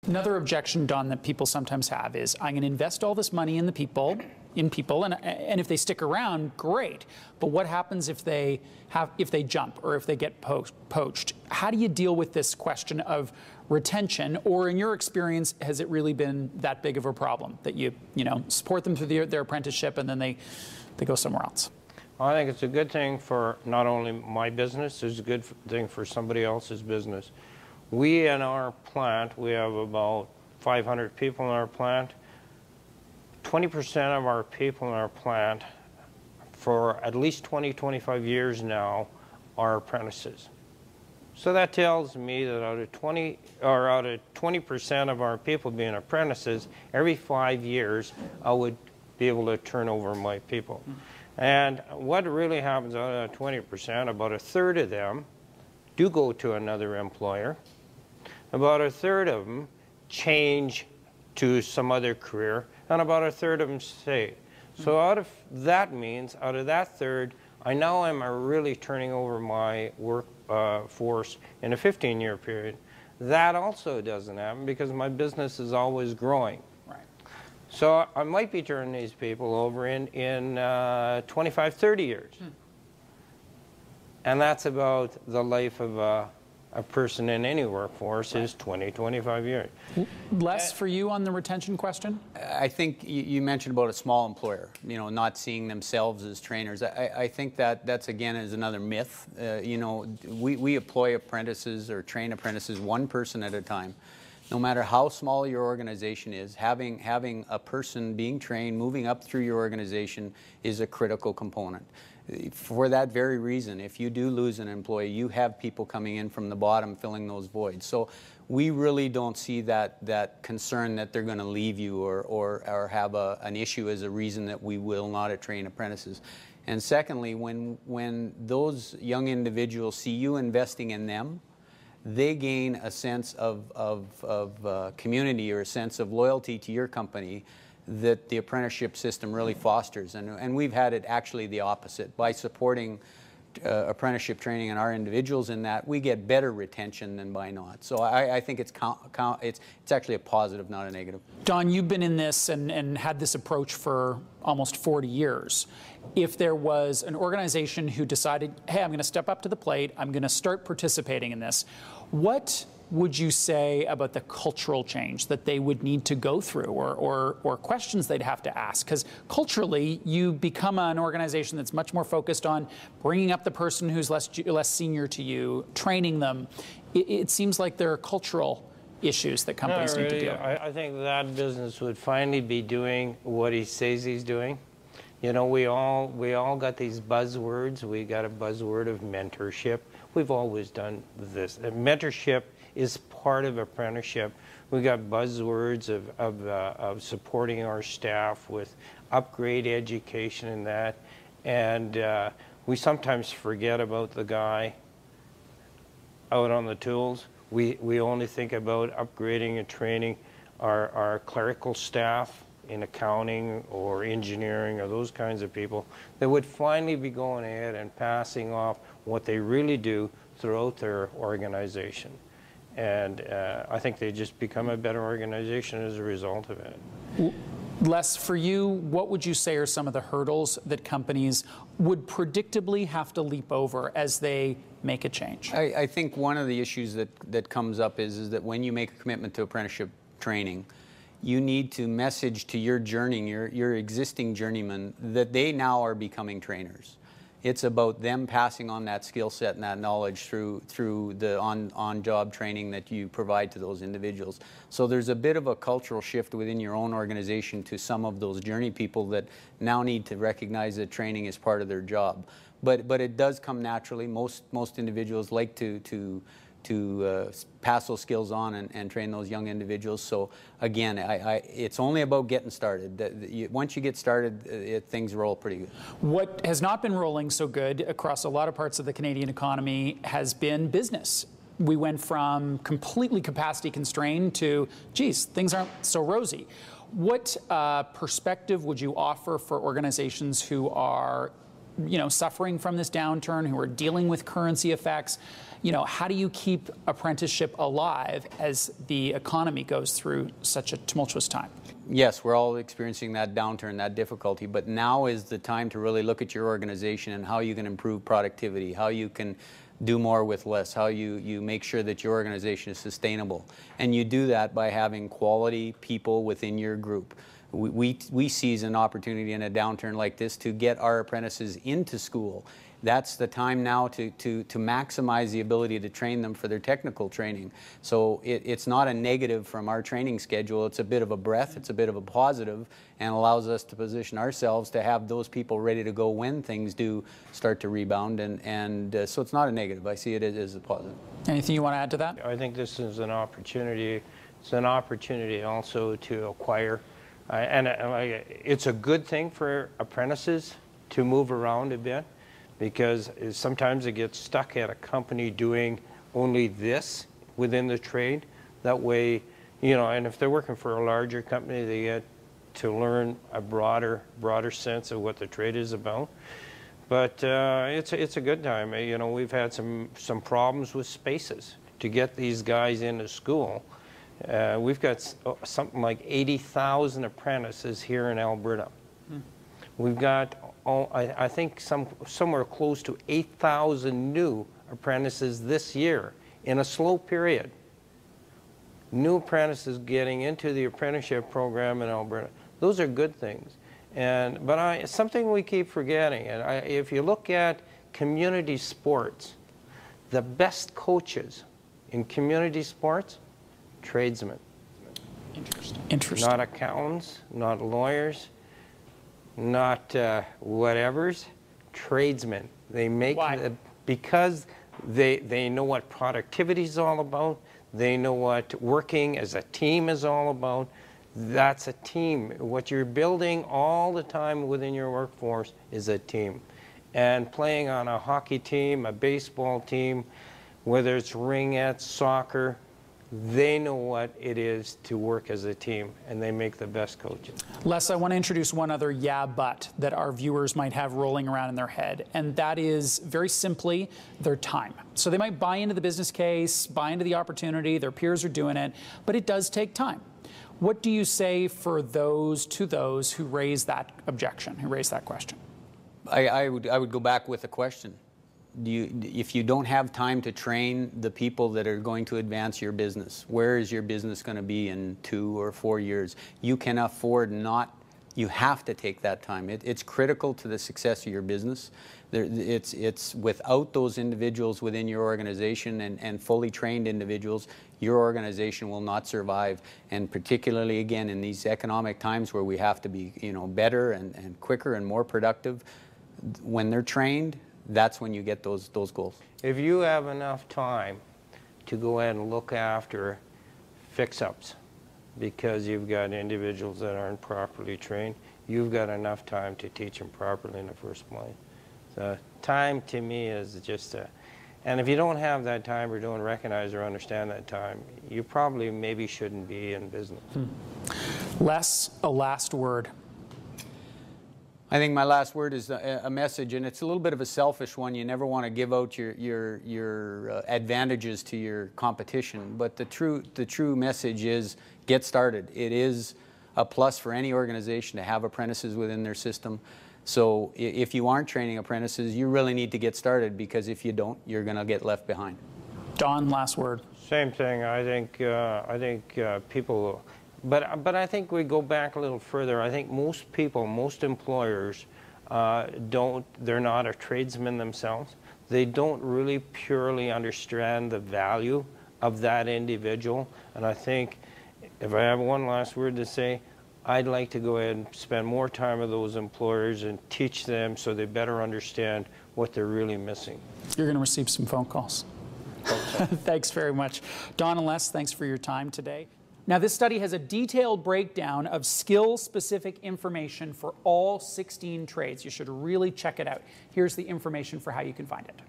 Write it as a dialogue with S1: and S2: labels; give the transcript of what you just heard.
S1: Another objection, Don, that people sometimes have is, I'm going to invest all this money in people, and if they stick around, great. But what happens if they jump or if they get poached? How do you deal with this question of retention? Or in your experience, has it really been that big of a problem that you support them through their apprenticeship and then they go somewhere else?
S2: I think it's a good thing for not only my business, it's a good thing for somebody else's business. We in our plant, we have about 500 people in our plant. 20% of our people in our plant, for at least 20-25 years now, are apprentices. So that tells me that out of 20% of our people being apprentices, every 5 years I would be able to turn over my people. And what really happens out of that 20%, about a third of them do go to another employer. About a third of them change to some other career, and about a third of them stay. So out of that third, I now am really turning over my work force in a 15-year period. That also doesn't happen because my business is always growing.
S1: Right.
S2: So I might be turning these people over in 25, 30 years. And that's about the life of a person in any workforce is 20, 25 years.
S1: Les, for you on the retention question?
S3: I think you mentioned about a small employer, not seeing themselves as trainers. I think that's again is another myth. We employ apprentices or train apprentices one person at a time. No matter how small your organization is, having a person being trained, moving up through your organization is a critical component. For that very reason, if you do lose an employee, you have people coming in from the bottom filling those voids. So we really don't see that concern that they're going to leave you or have an issue as a reason that we will not train apprentices. And secondly, when those young individuals see you investing in them, they gain a sense of community or a sense of loyalty to your company that the apprenticeship system really fosters. And we've had it actually the opposite. By supporting apprenticeship training and our individuals in that, we get better retention than by not. So I think it's actually a positive, not a negative.
S1: Don, you've been in this and had this approach for almost 40 years. If there was an organization who decided, hey, I'm going to step up to the plate, I'm going to start participating in this, what would you say about the cultural change that they would need to go through or questions they'd have to ask? Because culturally, you become an organization that's much more focused on bringing up the person who's less senior to you, training them. It seems like there are cultural issues that companies need to deal with.
S2: I think that business would finally be doing what he says he's doing. We all got these buzzwords. We got a buzzword of mentorship. We've always done this. Mentorship is part of apprenticeship. We got buzzwords of supporting our staff with upgrade education and that. And we sometimes forget about the guy out on the tools. We only think about upgrading and training our clerical staff in accounting or engineering or those kinds of people that would finally be going ahead and passing off what they really do throughout their organization. And I think they just become a better organization as a result of it.
S1: Les, for you, what would you say are some of the hurdles that companies would predictably have to leap over as they make a change?
S3: I think one of the issues that comes up is that when you make a commitment to apprenticeship training, you need to message to your existing journeymen that they now are becoming trainers. It's about them passing on that skill set and that knowledge through the on-job training that you provide to those individuals. So there's a bit of a cultural shift within your own organization to some of those journey people that now need to recognize that training is part of their job. But it does come naturally. Most individuals like to pass those skills on and train those young individuals. So again, it's only about getting started. Once you get started, things roll pretty good. What
S1: has not been rolling so good across a lot of parts of the Canadian economy has been business. We went from completely capacity constrained to, geez, things aren't so rosy. What perspective would you offer for organizations who are suffering from this downturn, who are dealing with currency effects. How do you keep apprenticeship alive as the economy goes through such a tumultuous time?
S3: Yes, we're all experiencing that downturn, that difficulty, but now is the time to really look at your organization and how you can improve productivity, how you can do more with less, how you make sure that your organization is sustainable. And you do that by having quality people within your group. We seize an opportunity in a downturn like this to get our apprentices into school. That's the time now to maximize the ability to train them for their technical training. So it's not a negative from our training schedule. It's a bit of a breath, it's a bit of a positive, and allows us to position ourselves to have those people ready to go when things do start to rebound. And so it's not a negative. I see it as a positive.
S1: Anything you want to add to that?
S2: I think this is an opportunity. It's an opportunity also to acquire. And it's a good thing for apprentices to move around a bit, because sometimes they get stuck at a company doing only this within the trade. That way, and if they're working for a larger company, they get to learn a broader sense of what the trade is about. But it's a good time. We've had some problems with spaces to get these guys into school. We've got something like 80,000 apprentices here in Alberta. We've got, I think, somewhere close to 8,000 new apprentices this year in a slow period. New apprentices getting into the apprenticeship program in Alberta. Those are good things. But something we keep forgetting, and if you look at community sports, the best coaches in community sports, tradesmen.
S1: Interesting.
S2: Not accountants, not lawyers, not whatevers, tradesmen. They make because they know what productivity is all about. They know what working as a team is all about. That's a team. What you're building all the time within your workforce is a team. And playing on a hockey team, a baseball team, whether it's ringettes, soccer, they know what it is to work as a team, and they make the best coaches.
S1: Les, I want to introduce one other yeah but that our viewers might have rolling around in their head, and that is very simply their time. So they might buy into the business case, buy into the opportunity, their peers are doing it, but it does take time. What do you say for those who raise that objection, who raise that question?
S3: I would go back with a question. If you don't have time to train the people that are going to advance your business, where is your business going to be in 2 or 4 years? You can afford not, you have to take that time. It's critical to the success of your business. It's without those individuals within your organization and fully trained individuals, your organization will not survive. And particularly, again, in these economic times where we have to be better and quicker and more productive, when they're trained, that's when you get those goals.
S2: If you have enough time to go ahead and look after fix-ups because you've got individuals that aren't properly trained, you've got enough time to teach them properly in the first place. So time to me is just and if you don't have that time or don't recognize or understand that time, you probably maybe shouldn't be in business.
S1: Les, a last word.
S3: I think my last word is a message, and it's a little bit of a selfish one. You never want to give out your advantages to your competition, but the true message is get started. It is a plus for any organization to have apprentices within their system. So if you aren't training apprentices, you really need to get started, because if you don't, you're going to get left behind.
S1: Don, last word.
S2: Same thing. I think people. But I think we go back a little further. I think most people, most employers, they're not a tradesman themselves. They don't really purely understand the value of that individual. And I think, if I have one last word to say, I'd like to go ahead and spend more time with those employers and teach them so they better understand what they're really missing.
S1: You're going to receive some phone calls. Thanks very much. Don and Les, thanks for your time today. Now, this study has a detailed breakdown of skill-specific information for all 16 trades. You should really check it out. Here's the information for how you can find it.